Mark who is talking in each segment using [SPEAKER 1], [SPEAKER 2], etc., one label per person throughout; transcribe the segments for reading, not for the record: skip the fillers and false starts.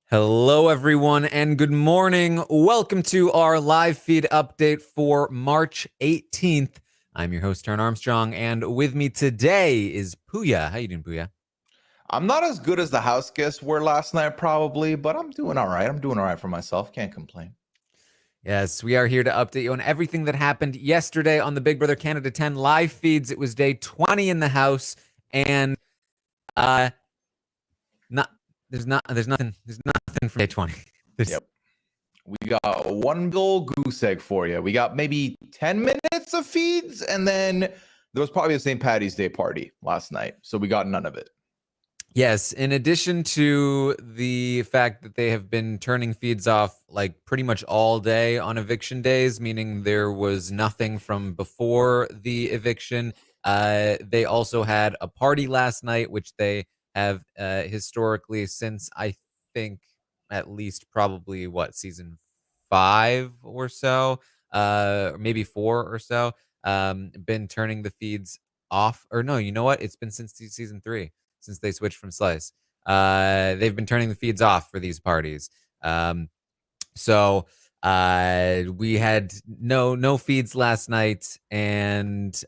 [SPEAKER 1] Hello, everyone, and good morning. Welcome to our live feed update for March 18th. I'm your host, Taran Armstrong, and with me today is Pooya. How you doing, Pooya?
[SPEAKER 2] I'm not as good as the house guests were last night, probably, but I'm doing all right. I'm doing all right for myself. Can't complain.
[SPEAKER 1] Yes, we are here to update you on everything that happened yesterday on the Big Brother Canada 10 live feeds. It was day 20 in the house, and there's nothing for day 20.
[SPEAKER 2] Yep. We got one little goose egg for you. We got maybe 10 minutes of feeds, and then there was probably a St. Paddy's Day party last night, so we got none of it.
[SPEAKER 1] Yes, in addition to the fact that they have been turning feeds off like pretty much all day on eviction days, meaning there was nothing from before the eviction, they also had a party last night, which they have historically since, I think, at least probably season 5 or so, or maybe 4 or so, been turning the feeds off. Or no, you know what? It's been since season 3. Since they switched from Slice. They've been turning the feeds off for these parties. So we had no feeds last night, and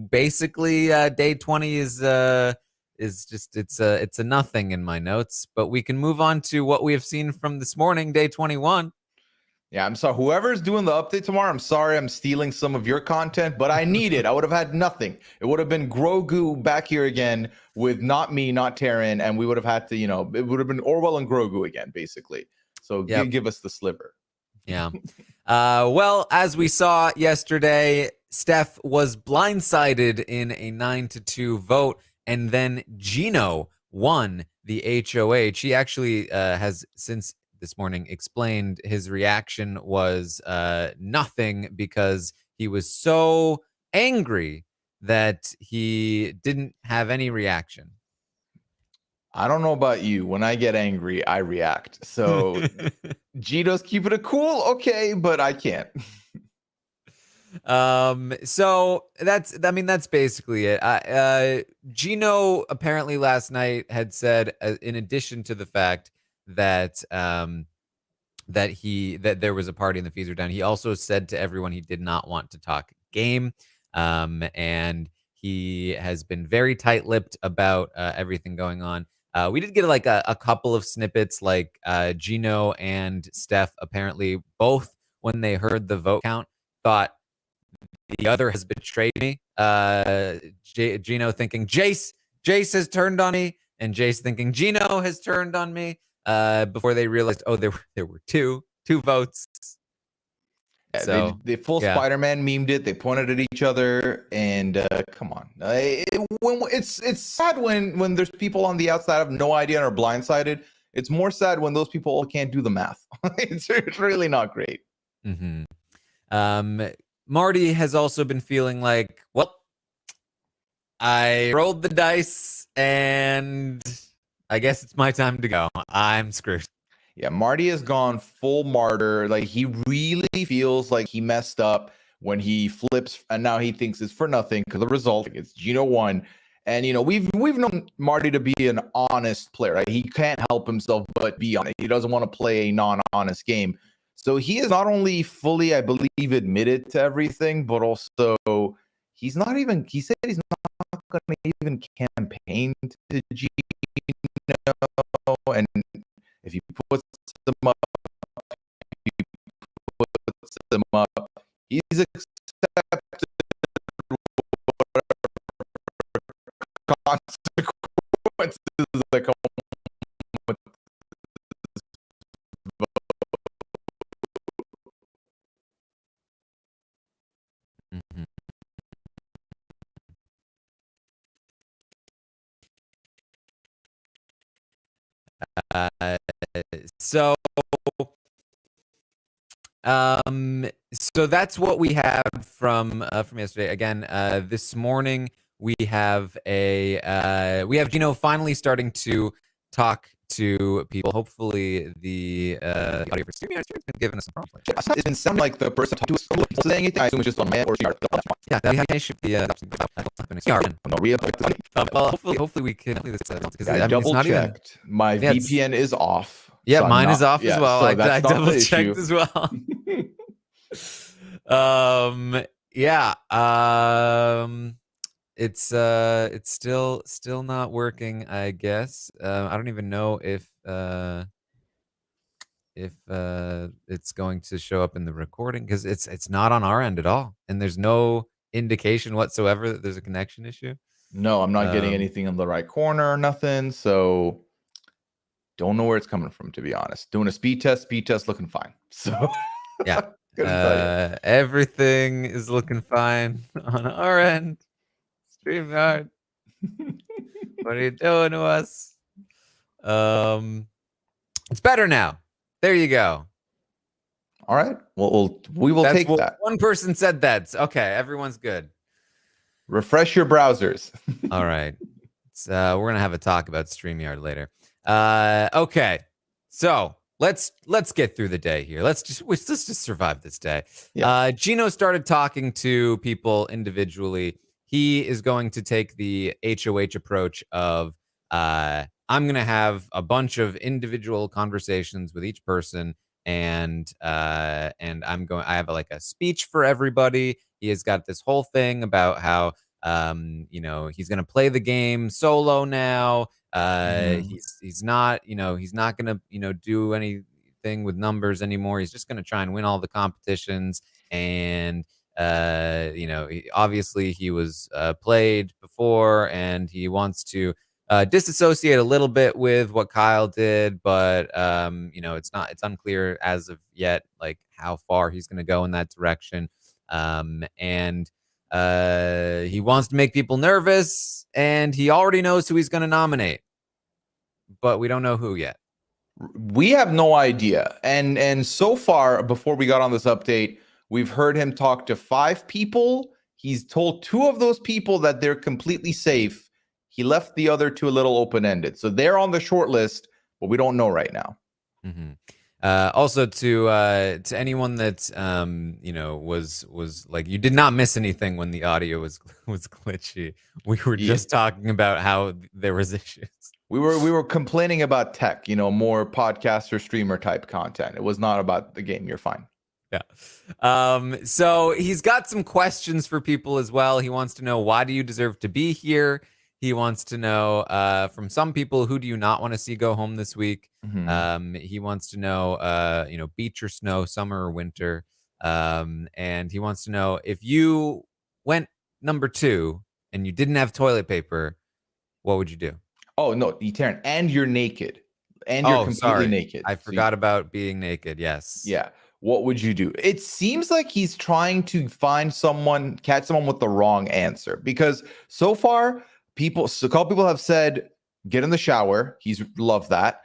[SPEAKER 1] basically day 20 is just it's a nothing in my notes. But we can move on to what we have seen from this morning, day 21.
[SPEAKER 2] Yeah, I'm sorry. Whoever's doing the update tomorrow, I'm sorry I'm stealing some of your content, but I need it. I would have had nothing. It would have been Grogu back here again with not me, not Taran, and we would have had to, it would have been Orwell and Grogu again, basically. So
[SPEAKER 1] Yep.
[SPEAKER 2] give us the sliver.
[SPEAKER 1] Yeah. Well, as we saw yesterday, Steph was blindsided in a 9-2 vote, and then Gino won the HOH. He actually has since this morning explained his reaction was nothing, because he was so angry that he didn't have any reaction.
[SPEAKER 2] I don't know about you. When I get angry, I react. So Gino's keeping it cool, okay, but I can't.
[SPEAKER 1] So that's basically it. Gino apparently last night had said, in addition to the fact that that there was a party and the fees were down, he also said to everyone he did not want to talk game, and he has been very tight-lipped about everything going on. We did get like a couple of snippets, like Gino and Steph apparently both, when they heard the vote count, thought the other has betrayed me. Gino thinking Jace has turned on me, and Jace thinking Gino has turned on me. Before they realized, oh, there were two votes.
[SPEAKER 2] Yeah,
[SPEAKER 1] So
[SPEAKER 2] they full Spider-Man memed it. They pointed at each other, and come on, it's sad when there's people on the outside have no idea and are blindsided. It's more sad when those people all can't do the math. It's really not great.
[SPEAKER 1] Mm-hmm. Marty has also been feeling like, well, I rolled the dice, and I guess it's my time to go. I'm screwed.
[SPEAKER 2] Yeah, Marty has gone full martyr. Like, he really feels like he messed up when he flips, and now he thinks it's for nothing because the result, it's Gino won. And we've known Marty to be an honest player. Right? He can't help himself but be honest. He doesn't want to play a non-honest game. So he is not only fully, I believe, admitted to everything, but also he said he's not going to even campaign to Gino. And if he puts them up, he's accepted consequences that come with this vote.
[SPEAKER 1] Mm-hmm. So that's what we have from yesterday. Again, this morning we have Gino finally starting to talk to people. Hopefully the audio for StreamYard has been giving us some problems.
[SPEAKER 2] It didn't sound like the person talking to us was saying anything. I assume it's just on man or
[SPEAKER 1] yeah, that should be well, hopefully we can. Because
[SPEAKER 2] I double checked. My VPN is off.
[SPEAKER 1] Yeah, so mine is off as well.
[SPEAKER 2] So
[SPEAKER 1] I double checked as well. Yeah. It's still not working, I guess. I don't even know if it's going to show up in the recording, because it's not on our end at all, and there's no indication whatsoever that there's a connection issue.
[SPEAKER 2] No, I'm not getting anything in the right corner or nothing, so don't know where it's coming from, to be honest. Doing a speed test looking fine. So
[SPEAKER 1] yeah. Everything is looking fine on our end. StreamYard. What are you doing to us? It's better now. There you go.
[SPEAKER 2] All right. Well, we will take that.
[SPEAKER 1] One person said that. Okay, everyone's good.
[SPEAKER 2] Refresh your browsers.
[SPEAKER 1] All right. We're gonna have a talk about StreamYard later. Okay. So let's get through the day here. Let's just survive this day. Yeah. Gino started talking to people individually. He is going to take the HOH approach of I'm going to have a bunch of individual conversations with each person, and I have like a speech for everybody. He has got this whole thing about how he's going to play the game solo now. He's not going to do anything with numbers anymore. He's just going to try and win all the competitions, and obviously he was played before, and he wants to disassociate a little bit with what Kyle did, but it's unclear as of yet, like how far he's going to go in that direction. And he wants to make people nervous, and he already knows who he's going to nominate, but we don't know who yet.
[SPEAKER 2] We have no idea. And so far, before we got on this update, we've heard him talk to 5 people. He's told 2 of those people that they're completely safe. He left the other 2 a little open-ended. So they're on the short list, but we don't know right now.
[SPEAKER 1] Mm-hmm. Also, to anyone that was like, you did not miss anything when the audio was glitchy. We were just talking about how there was issues.
[SPEAKER 2] We were complaining about tech, more podcaster streamer type content. It was not about the game. You're fine.
[SPEAKER 1] Yeah. So he's got some questions for people as well. He wants to know, why do you deserve to be here? He wants to know from some people, who do you not want to see go home this week? Mm-hmm. He wants to know, beach or snow, summer or winter. And he wants to know, if you went number 2 and you didn't have toilet paper, what would you do?
[SPEAKER 2] Oh, no, Taran, and you're naked. And you're completely naked.
[SPEAKER 1] I forgot about being naked, yes.
[SPEAKER 2] Yeah. What would you do? It seems like he's trying to catch someone with the wrong answer. Because so far, a couple people have said, get in the shower. He's loved that.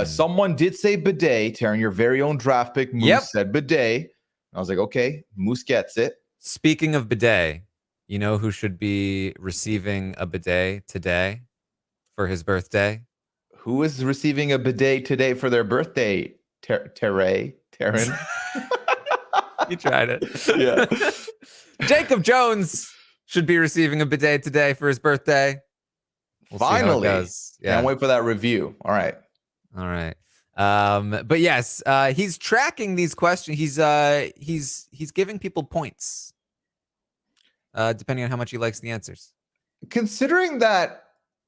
[SPEAKER 2] Someone did say bidet. Taran, your very own draft pick, Moose, said bidet. I was like, okay, Moose gets it.
[SPEAKER 1] Speaking of bidet, you know who should be receiving a bidet today for his birthday?
[SPEAKER 2] Who is receiving a bidet today for their birthday? Taran.
[SPEAKER 1] You tried it.
[SPEAKER 2] Yeah.
[SPEAKER 1] Jacob Jones should be receiving a bidet today for his birthday.
[SPEAKER 2] We'll finally. Can't wait for that review. All right.
[SPEAKER 1] But yes, he's tracking these questions. He's giving people points, depending on how much he likes the answers.
[SPEAKER 2] Considering that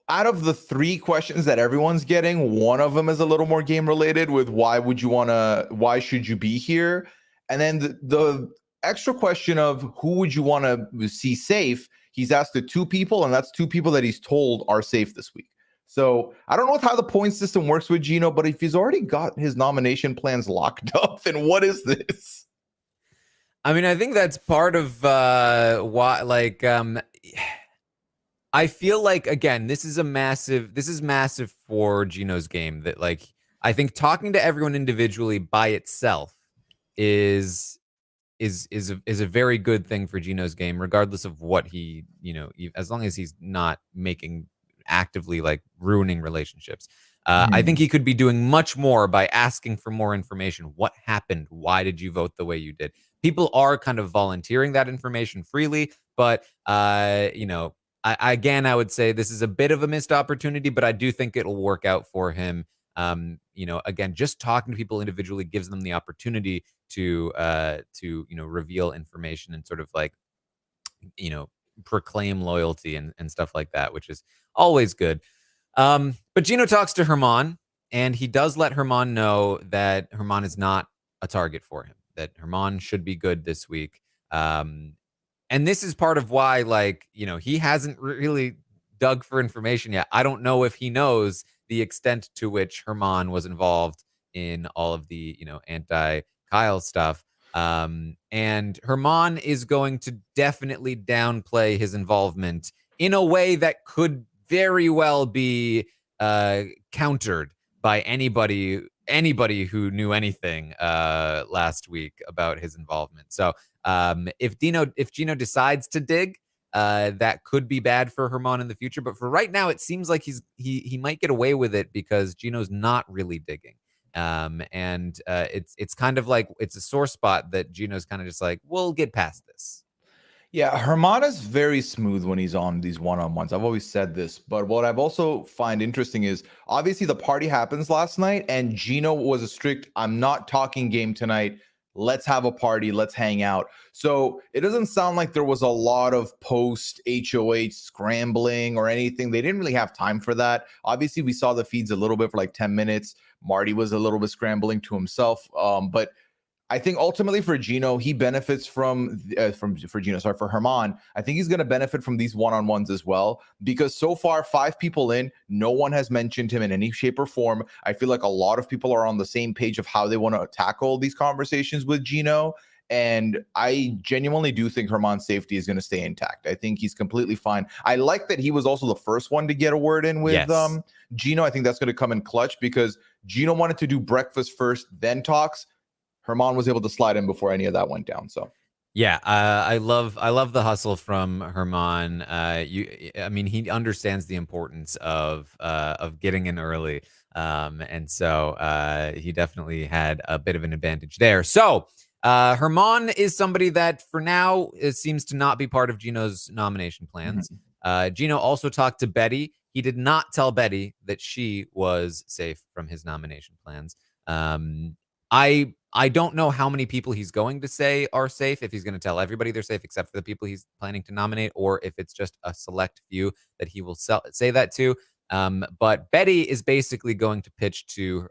[SPEAKER 2] out of the 3 questions that everyone's getting, one of them is a little more game related with why should you be here? And then the extra question of who would you want to see safe? He's asked the 2 people, and that's 2 people that he's told are safe this week. So I don't know how the point system works with Gino, but if he's already got his nomination plans locked up, then what is this?
[SPEAKER 1] I mean, I think that's part of why, like, I feel like, again, this is massive for Gino's game, that, like, I think talking to everyone individually by itself is a very good thing for Gino's game, regardless of what he, as long as he's not making actively, like, ruining relationships. I think he could be doing much more by asking for more information. What happened? Why did you vote the way you did? People are kind of volunteering that information freely, but again, I would say this is a bit of a missed opportunity, but I do think it'll work out for him. Again, just talking to people individually gives them the opportunity to reveal information and sort of like you know proclaim loyalty and stuff like that, which is always good. But Gino talks to Herman, and he does let Herman know that Herman is not a target for him, that Herman should be good this week. And this is part of why, he hasn't really dug for information yet. I don't know if he knows the extent to which Herman was involved in all of the, anti Kyle stuff. And Herman is going to definitely downplay his involvement in a way that could very well be countered by anybody who knew anything last week about his involvement. So if Gino decides to dig, that could be bad for Herman in the future. But for right now, it seems like he might get away with it because Gino's not really digging. It's kind of like it's a sore spot that Gino's kind of just like, we'll get past this.
[SPEAKER 2] Yeah, Herman is very smooth when he's on these one-on-ones. I've always said this, but what I've also find interesting is obviously the party happens last night, and Gino was a strict, I'm not talking game tonight. Let's have a party. Let's hang out. So it doesn't sound like there was a lot of post HOH scrambling or anything. They didn't really have time for that. Obviously, we saw the feeds a little bit for like 10 minutes. Marty was a little bit scrambling to himself. But I think ultimately for Gino, he benefits for Herman. I think he's going to benefit from these one-on-ones as well, because so far, 5 people in, no one has mentioned him in any shape or form. I feel like a lot of people are on the same page of how they want to tackle these conversations with Gino. And I genuinely do think Herman's safety is going to stay intact. I think he's completely fine. I like that he was also the first one to get a word in with Gino. I think that's going to come in clutch because Gino wanted to do breakfast first, then talks. Herman was able to slide in before any of that went down. So,
[SPEAKER 1] yeah, I love the hustle from Herman. He understands the importance of getting in early, and so he definitely had a bit of an advantage there. So, Herman is somebody that for now it seems to not be part of Gino's nomination plans. Gino also talked to Betty. He did not tell Betty that she was safe from his nomination plans. I don't know how many people he's going to say are safe, if he's going to tell everybody they're safe except for the people he's planning to nominate, or if it's just a select few that he will say that to. But Betty is basically going to pitch to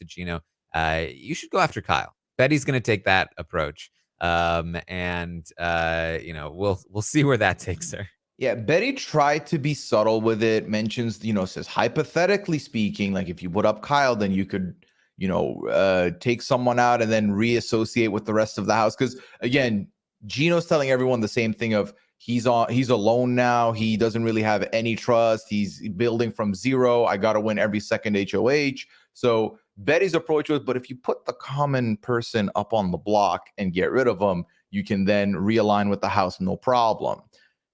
[SPEAKER 1] Gino, you should go after Kyle. Betty's going to take that approach. We'll see where that takes her.
[SPEAKER 2] Yeah, Betty tried to be subtle with it, mentions, says hypothetically speaking, like if you put up Kyle, then you could take someone out and then reassociate with the rest of the house. Because again, Gino's telling everyone the same thing of he's alone now. He doesn't really have any trust. He's building from zero. I got to win every second HOH. So Betty's approach was, but if you put the common person up on the block and get rid of them, you can then realign with the house, no problem.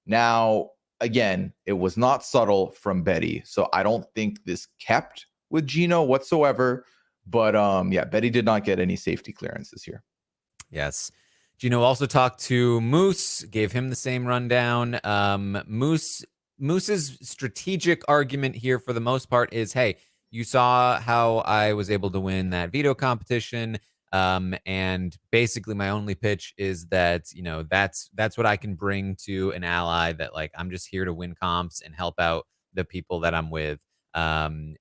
[SPEAKER 2] Now, again, it was not subtle from Betty. So I don't think this kept with Gino whatsoever. But Betty did not get any safety clearances here.
[SPEAKER 1] Yes. Gino also talked to Moose, gave him the same rundown. Moose's strategic argument here for the most part is, hey, you saw how I was able to win that veto competition. And basically my only pitch is that, that's what I can bring to an ally, that like, I'm just here to win comps and help out the people that I'm with. And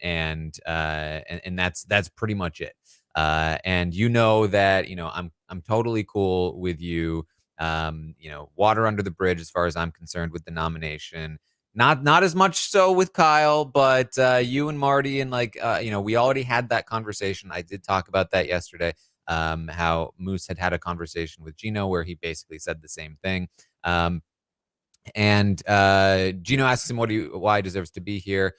[SPEAKER 1] that's pretty much it. And that, I'm totally cool with you. Water under the bridge as far as I'm concerned with the nomination. Not as much so with Kyle, but you and Marty and we already had that conversation. I did talk about that yesterday. How Moose had a conversation with Gino where he basically said the same thing. And Gino asks him why he deserves to be here.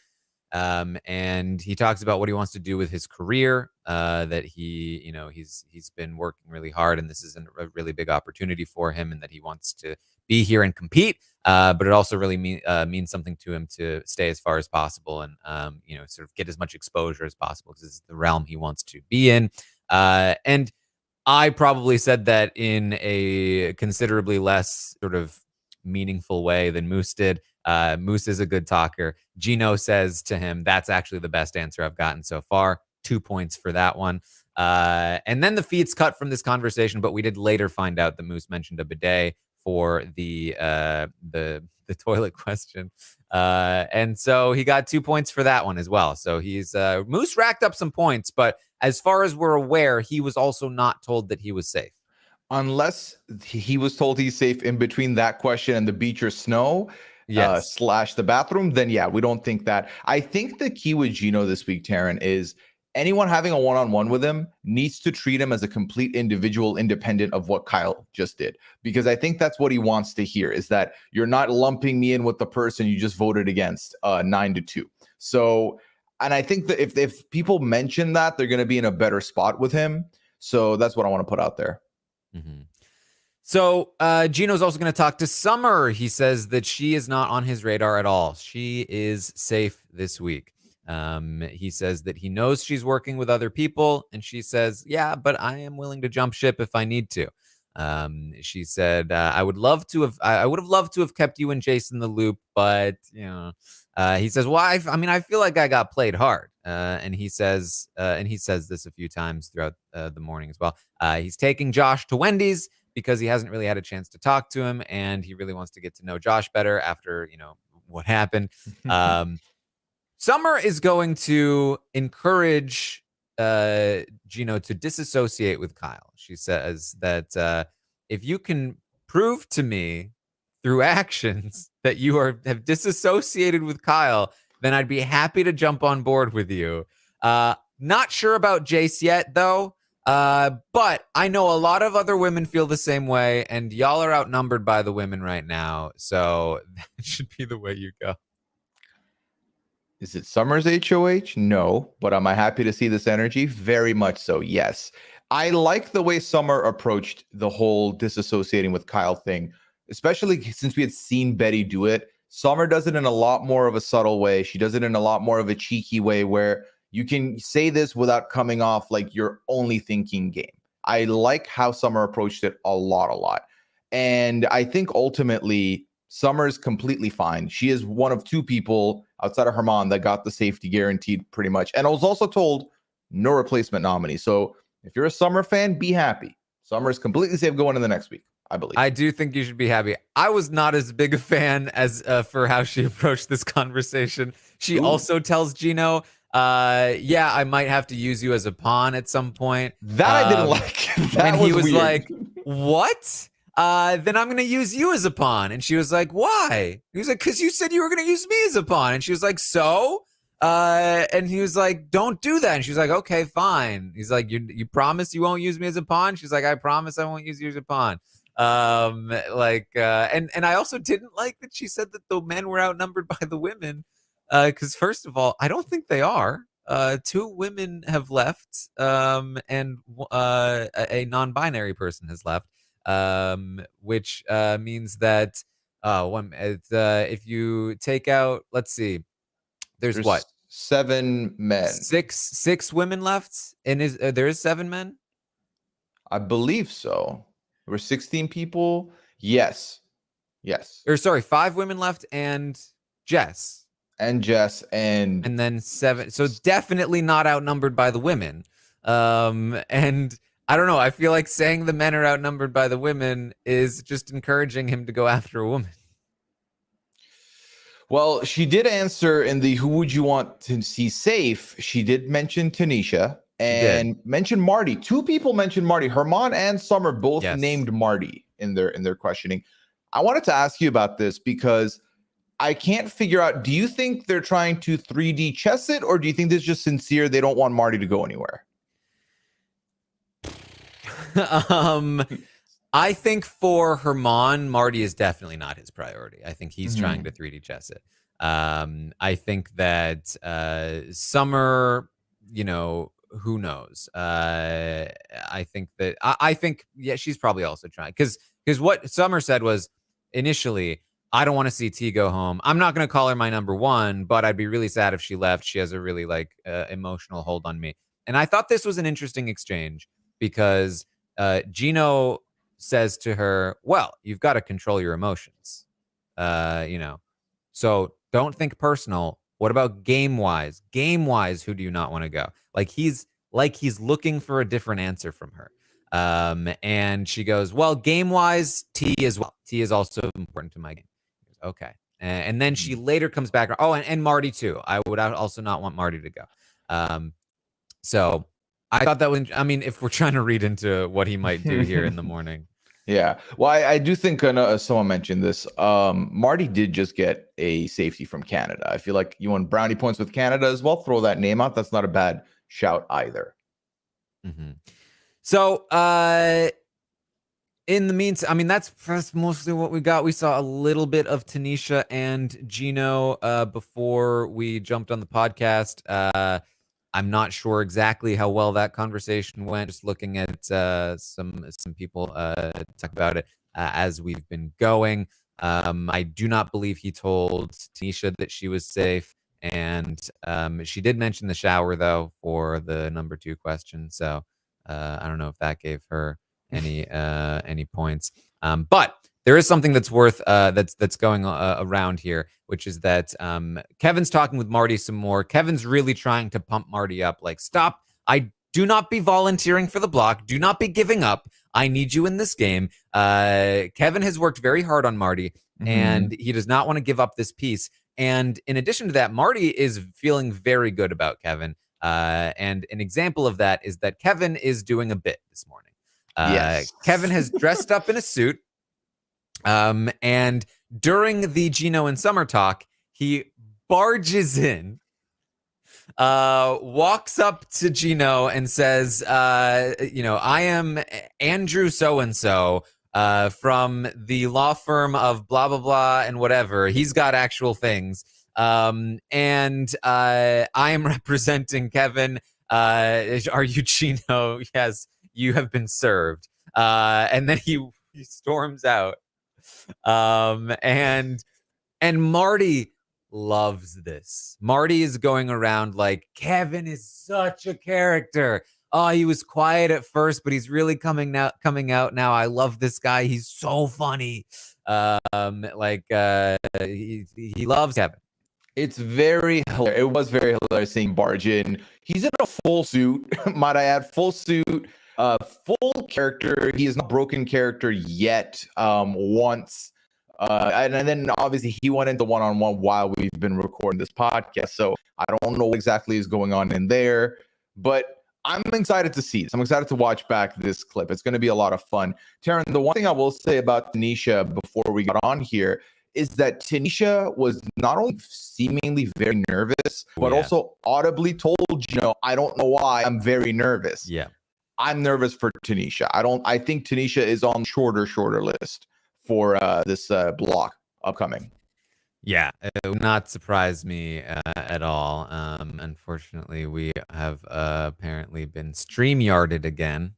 [SPEAKER 1] And he talks about what he wants to do with his career, that he's been working really hard and this is a really big opportunity for him and that he wants to be here and compete. but it also really means something to him to stay as far as possible and sort of get as much exposure as possible because it's the realm he wants to be in. And I probably said that in a considerably less sort of meaningful way than Moose did. Moose is a good talker. Gino says to him, "That's actually the best answer I've gotten so far." 2 points for that one. And then the feed's cut from this conversation, but we did later find out that Moose mentioned a bidet for the toilet question. And so he got 2 points for that one as well. So he's Moose racked up some points, but as far as we're aware, he was also not told that he was safe.
[SPEAKER 2] Unless he was told he's safe in between that question and the beach or snow,
[SPEAKER 1] Yes.
[SPEAKER 2] / the bathroom, then yeah, we don't think that. I think the key with Gino this week, Taran, is anyone having a one-on-one with him needs to treat him as a complete individual, independent of what Kyle just did. Because I think that's what he wants to hear, is that you're not lumping me in with the person you just voted against 9-2. So, and I think that if people mention that, they're going to be in a better spot with him. So that's what I want to put out there.
[SPEAKER 1] Mm-hmm. So Gino's also going to talk to Summer. He says that she is not on his radar at all. She is safe this week. He says that he knows she's working with other people, and she says, "Yeah, but I am willing to jump ship if I need to." She said, "I would have loved to have kept you and Jason in the loop, but He says, "Well, I feel like I got played hard." And he says this a few times throughout the morning as well. He's taking Josh to Wendy's because he hasn't really had a chance to talk to him, and he really wants to get to know Josh better after what happened. Summer is going to encourage Gino to disassociate with Kyle. She says that if you can prove to me through actions that you have disassociated with Kyle, then I'd be happy to jump on board with you. Not sure about Jace yet, though. But I know a lot of other women feel the same way, and y'all are outnumbered by the women right now. So that should be the way you go.
[SPEAKER 2] Is it Summer's HOH? No. But am I happy to see this energy? Very much so, yes. I like the way Summer approached the whole disassociating with Kyle thing, especially since we had seen Betty do it. Summer does it in a lot more of a subtle way. She does it in a lot more of a cheeky way where you can say this without coming off like you're only thinking game. I like how Summer approached it a lot. And I think ultimately Summer's completely fine. She is one of two people outside of Herman that got the safety guaranteed pretty much. And I was also told no replacement nominee. So if you're a Summer fan, be happy. Summer is completely safe going in the next week, I believe.
[SPEAKER 1] I do think you should be happy. I was not as big a fan as for how she approached this conversation. She also tells Gino, yeah, I might have to use you as a pawn at some point.
[SPEAKER 2] That I didn't like.
[SPEAKER 1] And he was weird. Like, what? Then I'm going to use you as a pawn. And she was like, why? He was like, because you said you were going to use me as a pawn. And she was like, so? And he was like, don't do that. And she was like, okay, fine. He's like, you promise you won't use me as a pawn? She's like, I promise I won't use you as a pawn. And I also didn't like that she said that the men were outnumbered by the women. Because first of all, I don't think they are. 2 women have left, and a non-binary person has left, which means that if you take out, let's see, there's what?
[SPEAKER 2] 7 men.
[SPEAKER 1] Six women left, and there is 7 men?
[SPEAKER 2] I believe so. There were 16 people. Yes.
[SPEAKER 1] Or sorry, 5 women left and Jess.
[SPEAKER 2] And
[SPEAKER 1] then 7. So definitely not outnumbered by the women. And I don't know. I feel like saying the men are outnumbered by the women is just encouraging him to go after a woman.
[SPEAKER 2] Well, she did answer in the who would you want to see safe. She did mention Tanisha and mention Marty. 2 people mentioned Marty. Herman and Summer both named Marty in their questioning. I wanted to ask you about this because I can't figure out, do you think they're trying to 3D chess it, or do you think this is just sincere? They don't want Marty to go anywhere?
[SPEAKER 1] I think for Herman, Marty is definitely not his priority. I think he's trying to 3D chess it. I think that Summer, who knows? I think, yeah, she's probably also trying. Because what Summer said was, initially, I don't want to see T go home. I'm not going to call her my number one, but I'd be really sad if she left. She has a really emotional hold on me. And I thought this was an interesting exchange because Gino says to her, well, you've got to control your emotions. So don't think personal. What about game wise? Game wise, who do you not want to go? He's looking for a different answer from her. And she goes, well, game wise, T as well. T is also important to my game. Okay. And then she later comes back. Oh, and Marty too. I would also not want Marty to go. So I thought that was, I mean, if we're trying to read into what he might do here in the morning.
[SPEAKER 2] Yeah. Well, I do think someone mentioned this. Marty did just get a safety from Canada. I feel like you want brownie points with Canada as well. Throw that name out. That's not a bad shout either.
[SPEAKER 1] Mm-hmm. So, in the meantime, I mean, that's mostly what we got. We saw a little bit of Tanisha and Gino before we jumped on the podcast. I'm not sure exactly how well that conversation went. Just looking at some people talk about it as we've been going. I do not believe he told Tanisha that she was safe, and she did mention the shower though for the number 2 question. So I don't know if that gave her any points. But there is something that's worth that's going around here, which is that Kevin's talking with Marty some more. Kevin's really trying to pump Marty up. Like, stop! Do not be volunteering for the block. Do not be giving up. I need you in this game. Kevin has worked very hard on Marty, and he does not want to give up this piece. And in addition to that, Marty is feeling very good about Kevin. And an example of that is that Kevin is doing a bit this morning.
[SPEAKER 2] Yes.
[SPEAKER 1] Kevin has dressed up in a suit. And during the Gino and Summer talk, he barges in, walks up to Gino and says, I am Andrew so-and-so from the law firm of blah, blah, blah, and whatever. He's got actual things. And I am representing Kevin. Are you Gino? Yes, you have been served. And then he storms out. And Marty loves this. Marty is going around like, Kevin is such a character. Oh, he was quiet at first, but he's really coming out now. I love this guy. He's so funny. He loves Kevin.
[SPEAKER 2] It's very hilarious. It was very hilarious seeing barge in. He's in a full suit, might I add, full suit, full character. He is not broken character yet. Once, and then obviously he went into one-on-one while we've been recording this podcast. So I don't know what exactly is going on in there, but I'm excited to see this. I'm excited to watch back this clip. It's going to be a lot of fun. Taran, the one thing I will say about Tanisha before we got on here is that Tanisha was not only seemingly very nervous, but also audibly told, I don't know why I'm very nervous.
[SPEAKER 1] Yeah.
[SPEAKER 2] I'm nervous for Tanisha. I think Tanisha is on the shorter list for this block upcoming.
[SPEAKER 1] Yeah, it would not surprise me at all. Unfortunately, we have apparently been StreamYarded again.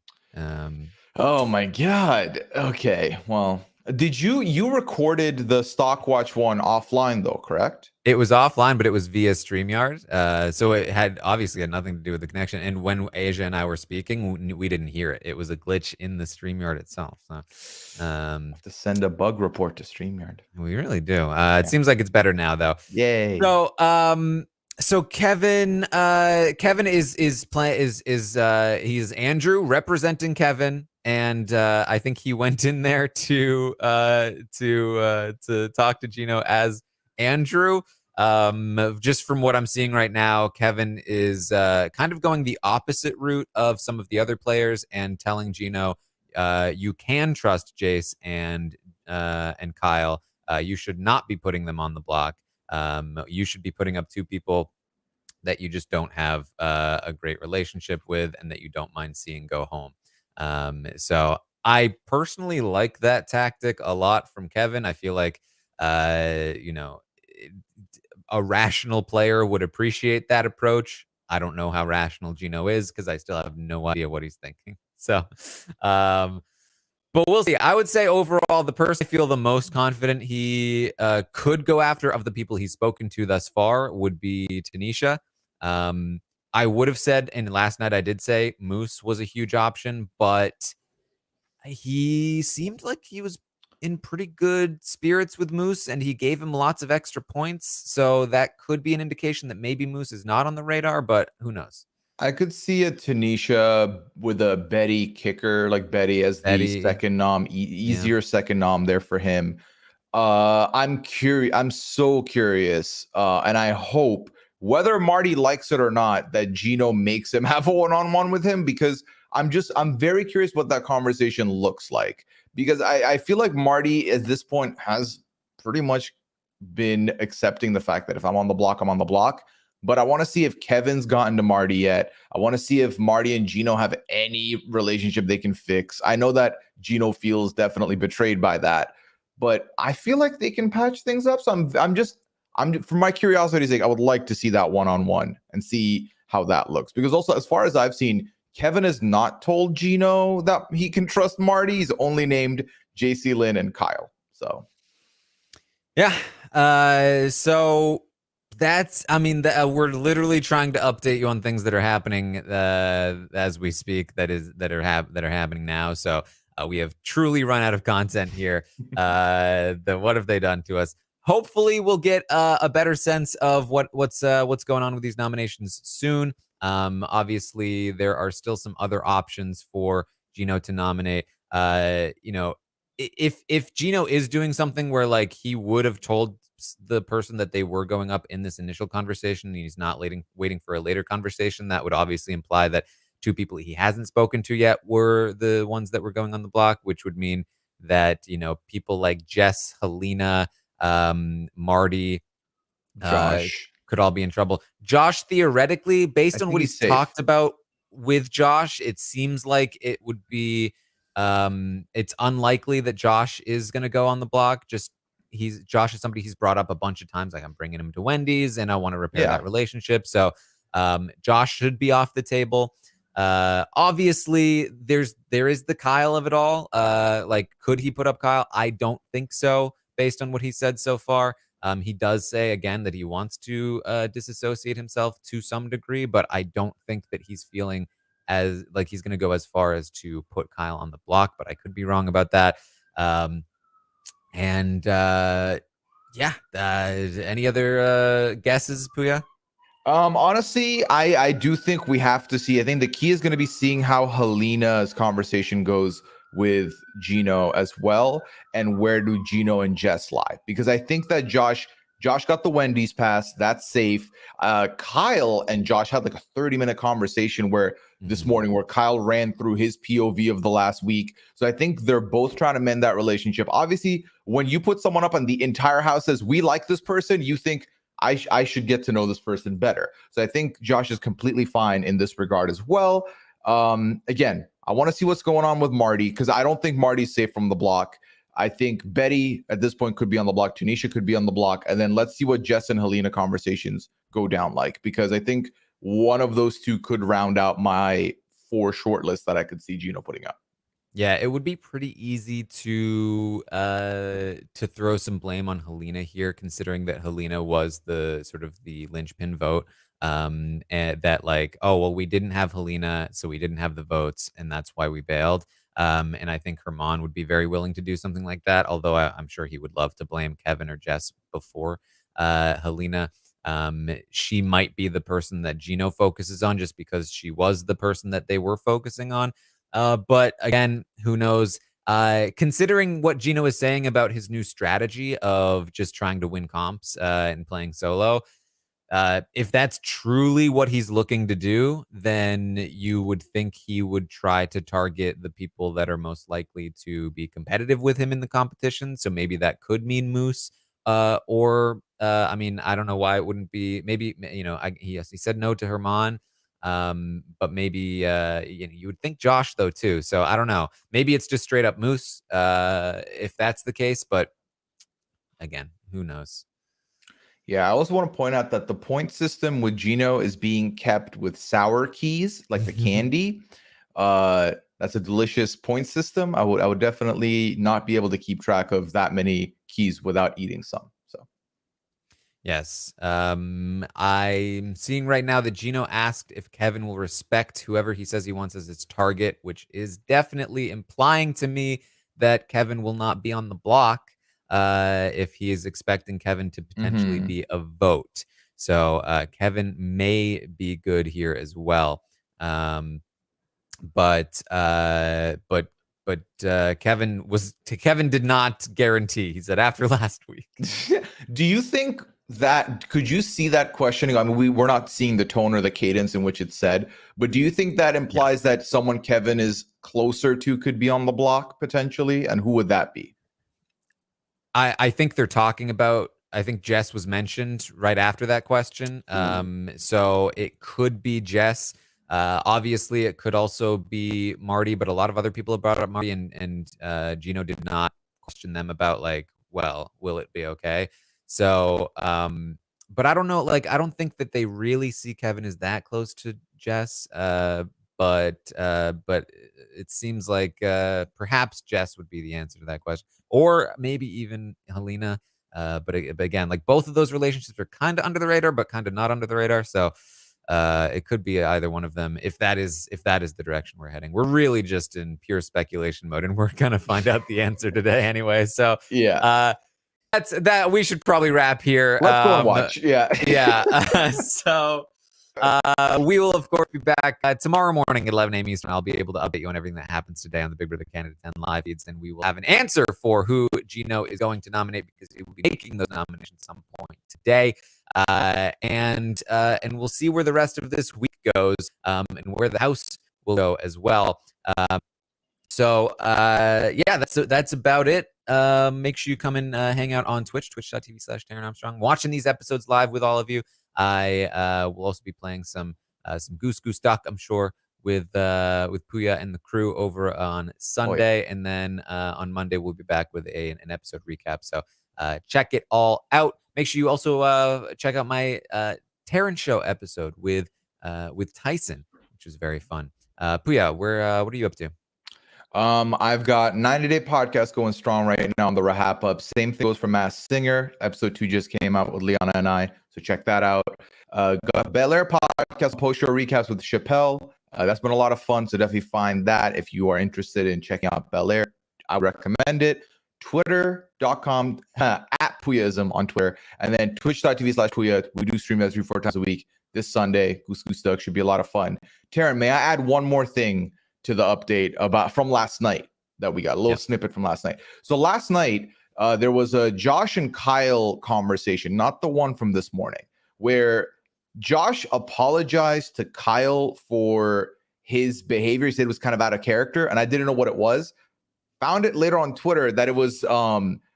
[SPEAKER 2] Oh my God. Okay. Well, did you recorded the Stockwatch one offline though, correct?
[SPEAKER 1] It was offline, but it was via StreamYard. So it had nothing to do with the connection. And when Asia and I were speaking, we didn't hear it. It was a glitch in the StreamYard itself. So
[SPEAKER 2] have to send a bug report to StreamYard.
[SPEAKER 1] We really do. It seems like it's better now though.
[SPEAKER 2] Yay.
[SPEAKER 1] So Kevin is he's Andrew representing Kevin. And I think he went in there to talk to Gino as Andrew. Just from what I'm seeing right now, Kevin is kind of going the opposite route of some of the other players and telling Gino, you can trust Jace and Kyle. You should not be putting them on the block. You should be putting up 2 people that you just don't have a great relationship with and that you don't mind seeing go home. So I personally like that tactic a lot from Kevin. I feel like, a rational player would appreciate that approach. I don't know how rational Gino is because I still have no idea what he's thinking. So, but But we'll see. I would say overall, the person I feel the most confident he could go after of the people he's spoken to thus far would be Tanisha. I would have said, and last night I did say Moose was a huge option, but he seemed like he was in pretty good spirits with Moose, and he gave him lots of extra points. So that could be an indication that maybe Moose is not on the radar, but who knows?
[SPEAKER 2] I could see a Tanisha with a Betty kicker, like Betty as the
[SPEAKER 1] Betty,
[SPEAKER 2] second nom,
[SPEAKER 1] yeah.
[SPEAKER 2] easier second nom there for him. I'm curious. I'm so curious, and I hope whether Marty likes it or not that Gino makes him have a one-on-one with him, because I'm very curious what that conversation looks like, because I feel like Marty at this point has pretty much been accepting the fact that if I'm on the block, I'm on the block. But I want to see if Kevin's gotten to Marty yet. I want to see if Marty and Gino have any relationship they can fix. I know that Gino feels definitely betrayed by that, but I feel like they can patch things up. So I'm for my curiosity's sake, I would like to see that one-on-one and see how that looks. Because also, as far as I've seen, Kevin has not told Gino that he can trust Marty. He's only named Jacey-Lynne and Kyle. So
[SPEAKER 1] yeah. So that's, I mean, we're literally trying to update you on things that are happening as we speak. That are happening now. So we have truly run out of content here. What have they done to us? Hopefully, we'll get a better sense of what's going on with these nominations soon. Obviously, there are still some other options for Gino to nominate. If Gino is doing something where like he would have told the person that they were going up in this initial conversation, and he's not waiting for a later conversation, that would obviously imply that two people he hasn't spoken to yet were the ones that were going on the block, which would mean that people like Jess, Helena, Marty,
[SPEAKER 2] Josh,
[SPEAKER 1] could all be in trouble. Josh, theoretically,
[SPEAKER 2] I
[SPEAKER 1] based on
[SPEAKER 2] think
[SPEAKER 1] what
[SPEAKER 2] he's
[SPEAKER 1] he's
[SPEAKER 2] safe.
[SPEAKER 1] talked about with Josh, it seems like it would be it's unlikely that Josh is going to go on the block. Just Josh is somebody he's brought up a bunch of times, like I'm bringing him to Wendy's and I want to repair
[SPEAKER 2] Yeah.
[SPEAKER 1] that relationship. So Josh should be off the table. Obviously there is the Kyle of it all. Like, could he put up Kyle? I don't think so, based on what he said so far. He does say again that he wants to disassociate himself to some degree, but I don't think that he's feeling as like he's going to go as far as to put Kyle on the block, but I could be wrong about that. And yeah, any other guesses, Pooya?
[SPEAKER 2] Honestly, I do think we have to see. I think the key is going to be seeing how Helena's conversation goes with Gino as well, and where do Gino and Jess lie? Because I think that Josh got the Wendy's pass. That's safe. Kyle and Josh had like a 30-minute conversation where this morning where Kyle ran through his POV of the last week. So I think they're both trying to mend that relationship. Obviously, when you put someone up and the entire house says, we like this person, you think, I should get to know this person better. So I think Josh is completely fine in this regard as well. Again, I want to see what's going on with Marty, because I don't think Marty's safe from the block. I think Betty at this point could be on the block. Tanisha could be on the block. And then let's see what Jess and Helena conversations go down like, because I think one of those two could round out my 4 short list that I could see Gino putting up.
[SPEAKER 1] Yeah, it would be pretty easy to throw some blame on Helena here, considering that Helena was the sort of the linchpin vote. And that like, oh well, we didn't have Helena, so we didn't have the votes, and that's why we bailed. And I think Herman would be very willing to do something like that, although I'm sure he would love to blame Kevin or Jess before Helena. She might be the person that Gino focuses on just because she was the person that they were focusing on. But again, who knows? Considering what Gino is saying about his new strategy of just trying to win comps and playing solo, if that's truly what he's looking to do, then you would think he would try to target the people that are most likely to be competitive with him in the competition. So maybe that could mean Moose. I mean, I don't know why it wouldn't be. Maybe he said no to Herman. But maybe you would think Josh though too. So I don't know. Maybe it's just straight up Moose, if that's the case. But again, who knows?
[SPEAKER 2] Yeah, I also want to point out that the point system with Gino is being kept with sour keys, like the candy. That's a delicious point system. I would definitely not be able to keep track of that many keys without eating some. So
[SPEAKER 1] Yes. I'm seeing right now that Gino asked if Kevin will respect whoever he says he wants as his target, which is definitely implying to me that Kevin will not be on the block if he is expecting Kevin to potentially
[SPEAKER 2] mhm.
[SPEAKER 1] be a vote. So Kevin may be good here as well. Um, but Kevin did not guarantee. He said after last week.
[SPEAKER 2] Do you think that could you see that questioning? I mean, we're not seeing the tone or the cadence in which it's said, but do you think that implies that someone Kevin is closer to could be on the block potentially? And who would that be?
[SPEAKER 1] I think they're talking about. I think Jess was mentioned right after that question. So it could be Jess. Obviously, it could also be Marty, but a lot of other people have brought up Marty, and Gino did not question them about like, well, will it be okay? So, but I don't know. Like, I don't think that they really see Kevin as that close to Jess. But it seems like perhaps Jess would be the answer to that question, or maybe even Helena. But again, like both of those relationships are kind of under the radar, but kind of not under the radar. So it could be either one of them. If that is the direction we're heading, we're really just in pure speculation mode, and we're gonna find out the answer today anyway. So
[SPEAKER 2] Yeah.
[SPEAKER 1] that's that. We should probably wrap here.
[SPEAKER 2] Let's go and watch. Yeah.
[SPEAKER 1] Yeah. So we will, of course, be back tomorrow morning at 11 a.m. Eastern. I'll be able to update you on everything that happens today on the Big Brother Canada 10 live feeds, and we will have an answer for who Gino is going to nominate because he will be making those nominations at some point today. And we'll see where the rest of this week goes, and where the house will go as well. So yeah, that's about it. Make sure you come and hang out on Twitch, twitch.tv/Taran Armstrong, watching these episodes live with all of you. I will also be playing some Goose Goose Duck, I'm sure, with Pooya and the crew over on Sunday, and then on Monday we'll be back with an episode recap. So check it all out. Make sure you also check out my Taran Show episode with Tyson, which was very fun. Pooya, what are you up to?
[SPEAKER 2] I've got 90-day podcast going strong right now on the RHAP up. Same thing goes for Masked Singer. Episode 2 just came out with Liana and I, so check that out. Got Bel Air podcast, post-show recaps with Chappelle. That's been a lot of fun, so definitely find that if you are interested in checking out Bel Air. I recommend it. Twitter.com at Pooyaism on Twitter, and then twitch.tv/Pooya. We do stream that 3-4 times a week. This Sunday, Goose Goose Duck should be a lot of fun. Taran, may I add one more thing to the update about from last night that we got a little snippet from last night. So last night, there was a Josh and Kyle conversation, not the one from this morning, where Josh apologized to Kyle for his behavior. He said it was kind of out of character, and I didn't know what it was. Found it later on Twitter that it was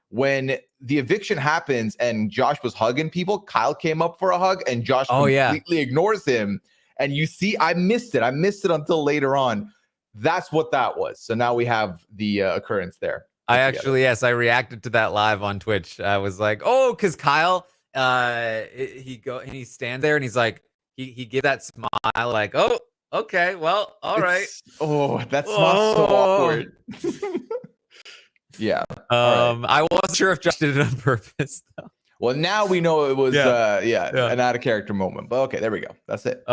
[SPEAKER 2] when the eviction happens and Josh was hugging people, Kyle came up for a hug, and Josh completely ignores him. And you see, I missed it until later on. That's what that was. So now we have the occurrence there.
[SPEAKER 1] I reacted to that live on Twitch. I was like, oh, because Kyle, he stands there and he's like, he give that smile like, oh, okay, well, all right.
[SPEAKER 2] Oh, that's not so awkward. Yeah.
[SPEAKER 1] I wasn't sure if Josh did it on purpose though.
[SPEAKER 2] Well, now we know it was an out of character moment. But okay, there we go. That's it.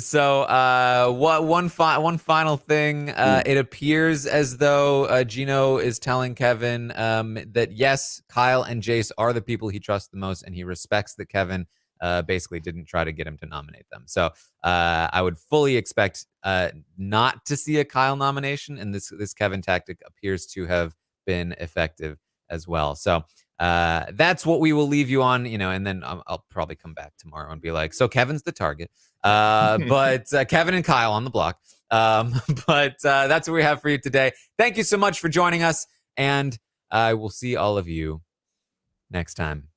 [SPEAKER 1] So one final thing. It appears as though Gino is telling Kevin that yes, Kyle and Jace are the people he trusts the most, and he respects that Kevin basically didn't try to get him to nominate them. So I would fully expect not to see a Kyle nomination, and this Kevin tactic appears to have been effective as well. So that's what we will leave you on, and then I'll probably come back tomorrow and be like, so Kevin's the target, but Kevin and Kyle on the block. But that's what we have for you today. Thank you so much for joining us, and I will see all of you next time.